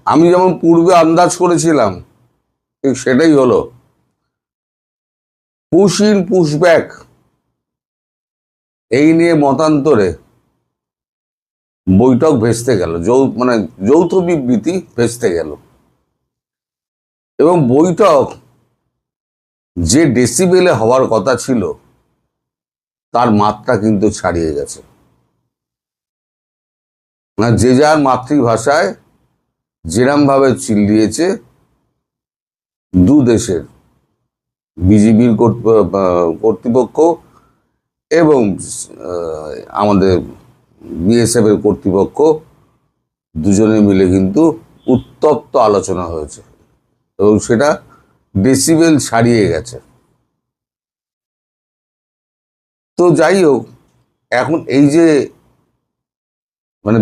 আমি যেমন পূর্বে আন্দাজ করেছিলাম ঠিক সেটাই হলো। পুশ ইন পুশ ব্যাক এই নিয়ে মতান্তরে বৈঠক ভেস্তে গেল, যৌথ বিবৃতি ভেস্তে গেল। এবং বৈঠক যে ডেসিবেলে হওয়ার কথা ছিল তার মাত্রা কিন্তু ছাড়িয়ে গেছে। যে যার মাতৃভাষায় যেরম ভাবে চিল্লিয়েছে দু দেশের বিজিবির কর্তৃপক্ষ এবং আমাদের বিএসএফ এর কর্তৃপক্ষ দুজনে মিলে কিন্তু উত্তপ্ত আলোচনা হয়েছে এবং সেটা ডেসিবেল ছাড়িয়ে গেছে। তো যাই হোক, এখন এই যে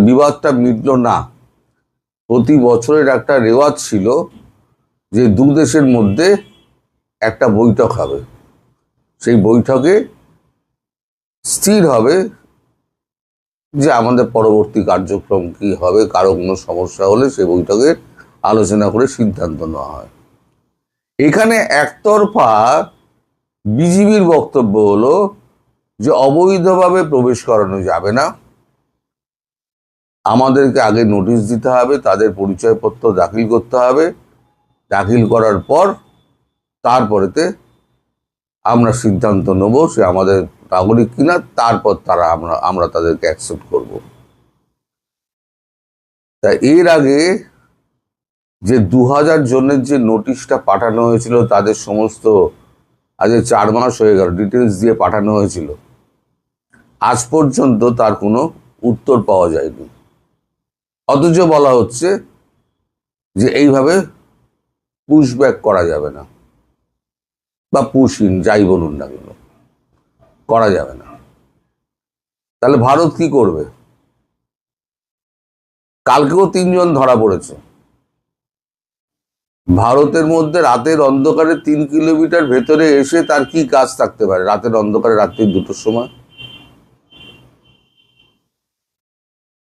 বিবাদটা মিটলো না, প্রতি বছরের একটা রেওয়াজ ছিল যে দু দেশের মধ্যে একটা বৈঠক হবে, সেই বৈঠকে স্থির হবে যে আমাদের পরবর্তী কার্যক্রম কি হবে, কারো কোনো সমস্যা হলে সেই বৈঠকে আলোচনা করে সিদ্ধান্ত নেওয়া হয়। এখানে একতরফা বিজিবির বক্তব্য হলো যে অবৈধভাবে প্রবেশ করানো যাবে না, আমাদেরকে আগে নোটিশ দিতে হবে, তাদের পরিচয়পত্র দাখিল করতে হবে, দাখিল করার পর তারপরেতে আমরা সিদ্ধান্ত নেব সে আমাদের নাগরিক কিনা, তারপর আমরা তাদেরকে অ্যাকসেপ্ট করব। তা এর আগে যে 2000 জনের যে নোটিশটা পাঠানো হয়েছিল তাদের সমস্ত আজ 4 মাস হয়ে গেল ডিটেলস দিয়ে পাঠানো হয়েছিল, আজ পর্যন্ত তার কোনো উত্তর পাওয়া যায়নি। অথচ বলা হচ্ছে যে এইভাবে পুশব্যাক করা যাবে না বা পুশ ইন যাই বলুন না কেন, করা যাবে না। তাহলে ভারত কি করবে? কালকেও 3 জন ধরা পড়েছে ভারতের মধ্যে। রাতের অন্ধকারে 3 কিলোমিটার ভেতরে এসে তার কি কাজ থাকতে পারে রাতের অন্ধকারে, রাত্রি 2টোর সময়?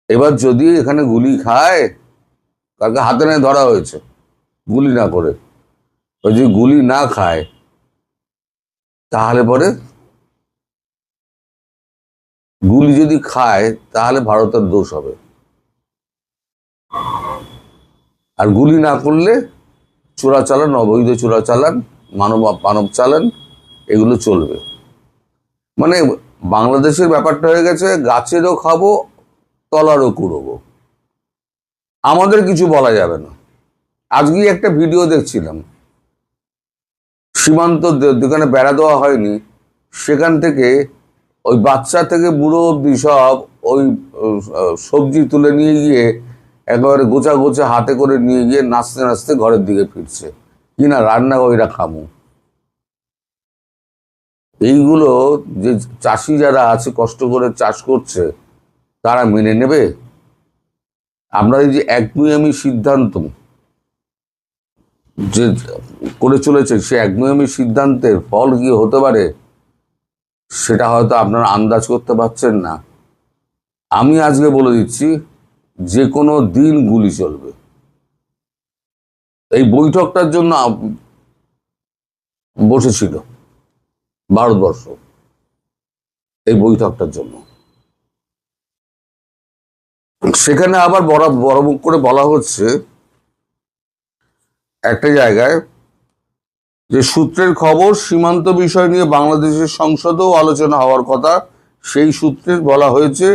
এবার যদি এখানে গুলি খায়, কালকে হাতে নিয়ে ধরা হয়েছে গুলি না করে, যদি গুলি না খায় তাহলে পরে, গুলি যদি খায় তাহলে ভারতের দোষ হবে, আর গুলি না করলে চোরাচালান, অবৈধ চোরাচালান, মানব চালান এগুলো চলবে। বাংলাদেশের ব্যাপারটা হয়ে গেছে গাছেরও খাবো তলারও কুড়বো, আমাদের কিছু বলা যাবে না। আজকেই একটা ভিডিও দেখছিলাম, সীমান্ত যেখানে বেড়া দেওয়া হয়নি সেখান থেকে ওই বাচ্চা থেকে বুড়ো অব্দি সব ওই সবজি তুলে নিয়ে গিয়ে একেবারে গোছা গোছা হাতে করে নিয়ে গিয়ে নাচতে নাচতে ঘরের দিকে ফিরছে, কিনা রান্না ওইরা খামু। এইগুলো যে চাষি যারা আছে কষ্ট করে চাষ করছে তারা মেনে নেবে? আমরা এই যে একগুঁয়েমি সিদ্ধান্ত যে করে চলেছে, সে একগুঁয়েমি সিদ্ধান্তের ফল কি হতে পারে সেটা হয়তো আপনারা আন্দাজ করতে পারছেন না। আমি আজকে বলে দিচ্ছি, যে কোনো দিন গুলি চলবে। এই বৈঠকটার জন্য বসেছিল ভারতবর্ষ, এই বৈঠকটার জন্য। সেখানে আবার বড় মুখ করে বলা হচ্ছে একটা জায়গায় যে সূত্রের খবর, সীমান্ত বিষয় নিয়ে বাংলাদেশের সংসদেও আলোচনা হওয়ার কথা। সেই সূত্রে বলা হয়েছে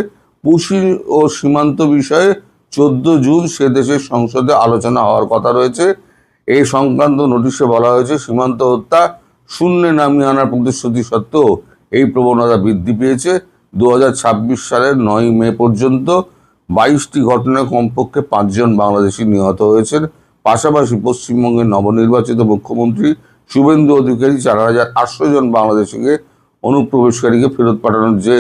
পুশি ও সীমান্ত বিষয়ে 14 জুন সে দেশের সংসদে আলোচনা হওয়ার কথা রয়েছে। এই সংক্রান্ত নোটিশে বলা হয়েছে সীমান্ত হত্যা শূন্যে নামিয়ে আনার প্রতিশ্রুতি সত্ত্বেও এই প্রবণতা বৃদ্ধি পেয়েছে। 2026 সালের 9 মে পর্যন্ত 22টি ঘটনায় কমপক্ষে 5 জন বাংলাদেশি নিহত হয়েছেন। পাশাপাশি পশ্চিমবঙ্গের নবনির্বাচিত মুখ্যমন্ত্রী শুভেন্দু অধিকারী 4800 জন বাংলাদেশিকে অনুপ্রবেশকারীকে ফেরত পাঠানোর যে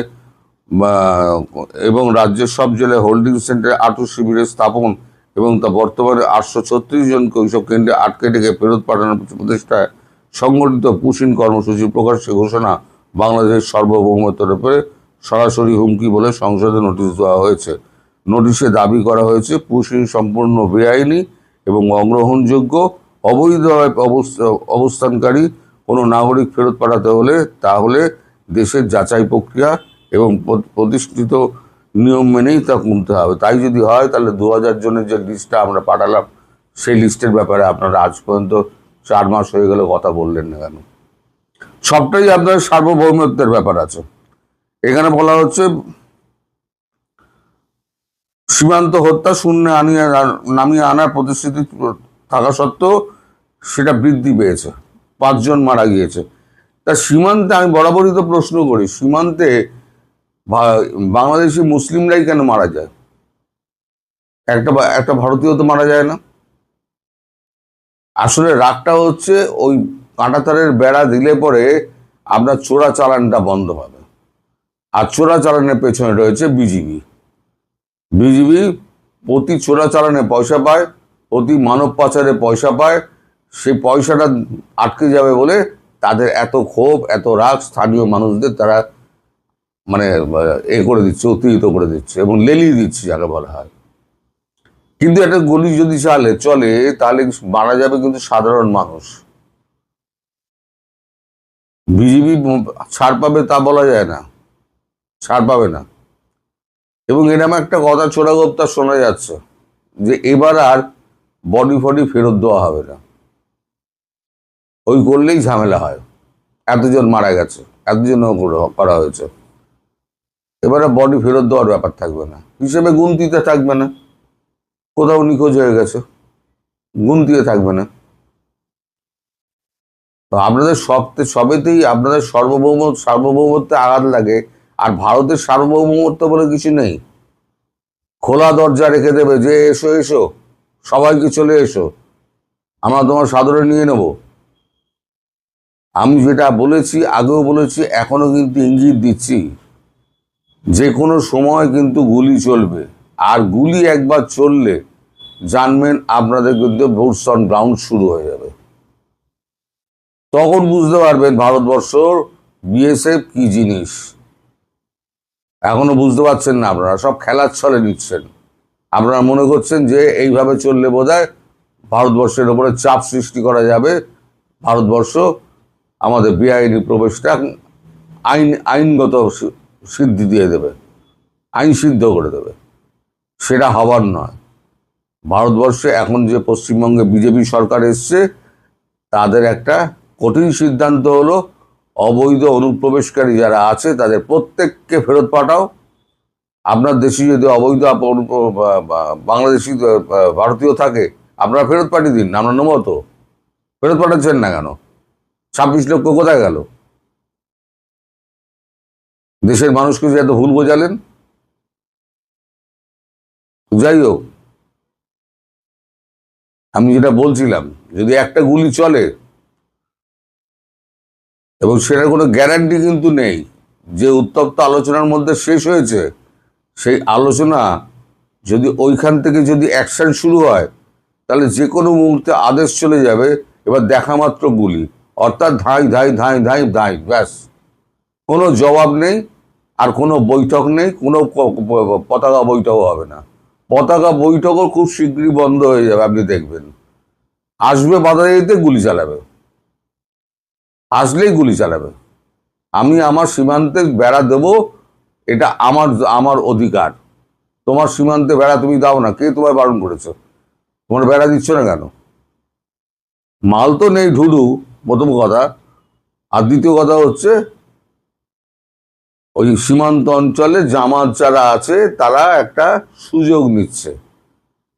এবং রাজ্যের সব জেলায় হোল্ডিং সেন্টারে 8 শিবিরের স্থাপন এবং তা বর্তমানে 836 জনকে ওইসব কেন্দ্রে আটকে রেখে ফেরত পাঠানোর প্রচেষ্টায় সংগঠিত পুশিন কর্মসূচি প্রকাশ্যে ঘোষণা বাংলাদেশের সার্বভৌমত্বের উপরে সরাসরি হুমকি বলে সংসদে নোটিশ দেওয়া হয়েছে। নোটিশে দাবি করা হয়েছে পুশিন সম্পূর্ণ বেআইনি এবং অগ্রহণযোগ্য অবৈধভাবে অবস্থানকারী কোনো নাগরিক ফেরত পাঠাতে হলে তাহলে দেশের যাচাই প্রক্রিয়া এবং প্রতিষ্ঠিত নিয়ম মেনেই তা কমতে হবে। তাই যদি হয় তাহলে 2000 জনের যে লিস্টটা আমরা পাঠালাম সেই লিস্টের ব্যাপারে আপনারা আজ পর্যন্ত 4 মাস হয়ে গেলে কথা বললেন না কেন? সবটাই আপনার সার্বভৌমত্বের ব্যাপার আছে। এখানে বলা হচ্ছে সীমান্ত হত্যা শূন্যে নামিয়ে আনার প্রতিশ্রুতি থাকা সত্ত্বেও সেটা বৃদ্ধি পেয়েছে, 5 জন মারা গিয়েছে। তা সীমান্তে আমি বরাবরই তো প্রশ্ন করি, সীমান্তে বাংলাদেশি মুসলিমরাই কেন মারা যায়? একটা ভারতীয় তো মারা যায় না। আসলে রাগটা হচ্ছে ওই কাঁটাতারের বেড়া দিলে পরে আপনার চোরাচালানটা বন্ধ হবে। আর চোরাচালানের পেছনে রয়েছে বিজিবি। প্রতি চোরাচালানে পয়সা পায়, প্রতি মানব পাচারে পয়সা পায়। সেই পয়সাটা আটকে যাবে বলে তাদের এত ক্ষোভ, এত রাগ স্থানীয় মানুষদের, তারা মানে করে দিচ্ছে, উত্তেজিত করে দিচ্ছে এবং লেলিয়ে দিচ্ছে যাকে বলা হয়। কিন্তু একটা গলি যদি চলে তাহলে মারা যাবে কিন্তু সাধারণ মানুষ। বিজিবি ছাড় পাবে তা বলা যায় না, ছাড় পাবে না। এবং এরকম একটা কথা চোরাগোপ্তা শোনা যাচ্ছে যে এবার আর বডি ফডি ফেরত দেওয়া হবে না। ওই করলেই ঝামেলা হয়, এতজন মারা গেছে, এতজন করা হয়েছে, এবারে বডি ফেরত দেওয়ার ব্যাপার থাকবে না, হিসেবে গুনতিতে থাকবে না, কোথাও নিখোঁজ হয়ে গেছে গুনতিতে থাকবে না। তো আপনাদের সবেতেই আপনাদের সার্বভৌমত্বে আঘাত লাগে। আর ভারতের সার্বভৌমত্ব বলে কিছু নেই। খোলা দরজা রেখে দেবে যে এসো এসো, সবাইকে চলে এসো, আমরা তোমার সাদরে নিয়ে নেব। আমি যেটা বলেছি, আগেও বলেছি, এখনো কিন্তু ইঙ্গিত দিচ্ছি, যে কোনো সময় কিন্তু গুলি চলবে। আর গুলি একবার চললে জানবেন আপনাদের কিন্তু বুটস অন গ্রাউন্ড শুরু হয়ে যাবে। তখন বুঝতে পারবেন ভারতবর্ষর বিএসএফ কি জিনিস। এখনো বুঝতে পারছেন না, আপনারা সব খেলার ছলে নিচ্ছেন। আপনারা মনে করছেন যে এইভাবে চললে বোধহয় ভারতবর্ষের ওপরে চাপ সৃষ্টি করা যাবে, ভারতবর্ষ আমাদের বেআইনি প্রবেশটা আইনগত সিদ্ধি দিয়ে দেবে, আইন সিদ্ধ করে দেবে। সেটা হবার নয়। ভারতবর্ষে এখন যে পশ্চিমবঙ্গে বিজেপি সরকার এসছে, তাদের একটা কঠিন সিদ্ধান্ত হলো অবৈধ অনুপ্রবেশকারী যারা আছে তাদের প্রত্যেককে ফেরত পাঠাও। আপনার দেশে যদি অবৈধ বাংলাদেশি ভারতীয় থাকে আপনারা ফেরত পাঠিয়ে দিন, আমরা নেবো তো। ফেরত পাঠাচ্ছেন না কেন? 26 লক্ষ কোথায় গেল? দেশের মানুষকে যে এত ভুল বোঝালেন। যাই হোক, আমি যেটা বলছিলাম, যদি একটা গুলি চলে এবং সেটার কোনো গ্যারান্টি কিন্তু নেই যে উত্তপ্ত আলোচনার মধ্যে শেষ হয়েছে, সেই আলোচনা যদি ওইখান থেকে যদি অ্যাকশন শুরু হয় তাহলে যে কোনো মুহূর্তে আদেশ চলে যাবে, এবার দেখা মাত্র গুলি, অর্থাৎ ধাই ধাই ধাই ধাই ধাই, ব্যাস। কোনো জবাব নেই, আর কোনো বৈঠক নেই, কোনো পতাকা বৈঠকও হবে না। পতাকা বৈঠকও খুব শীঘ্রই বন্ধ হয়ে যাবে, আপনি দেখবেন। আসবে বাধাইতে গুলি চালাবে, আসলেই গুলি চালাবে। আমি আমার সীমান্তে বেড়া দেব, এটা আমার অধিকার। তোমার সীমান্তে বেড়া তুমি দাও না, কে তোমায় বারণ করেছে? তোমার বেড়া দিচ্ছ না কেন? মাল তো নেই ঢুডু, প্রথম কথা। আর দ্বিতীয় কথা হচ্ছে ওই সীমান্ত অঞ্চলে জামাত যারা আছে তারা একটা সুযোগ নিচ্ছে।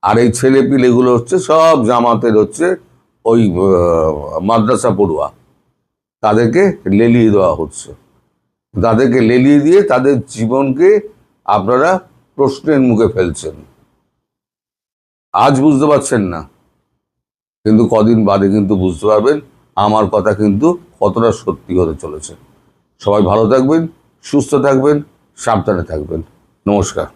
আর এই ছেলেপিলেগুলো হচ্ছে সব জামাতের হচ্ছে ওই মাদ্রাসা পড়ুয়া, তাদেরকে লেলিয়ে দেওয়া হচ্ছে। তাদেরকে লেলিয়ে দিয়ে তাদের জীবনকে আপনারা প্রশ্নের মুখে ফেলছেন। আজ বুঝতে পারছেন না, কিন্তু কদিন বাদে কিন্তু বুঝতে পারবেন আমার কথা কিন্তু কতটা সত্যি হতে চলেছে। সবাই ভালো থাকবেন, সুস্থ থাকবেন, সাবধানে থাকবেন। নমস্কার।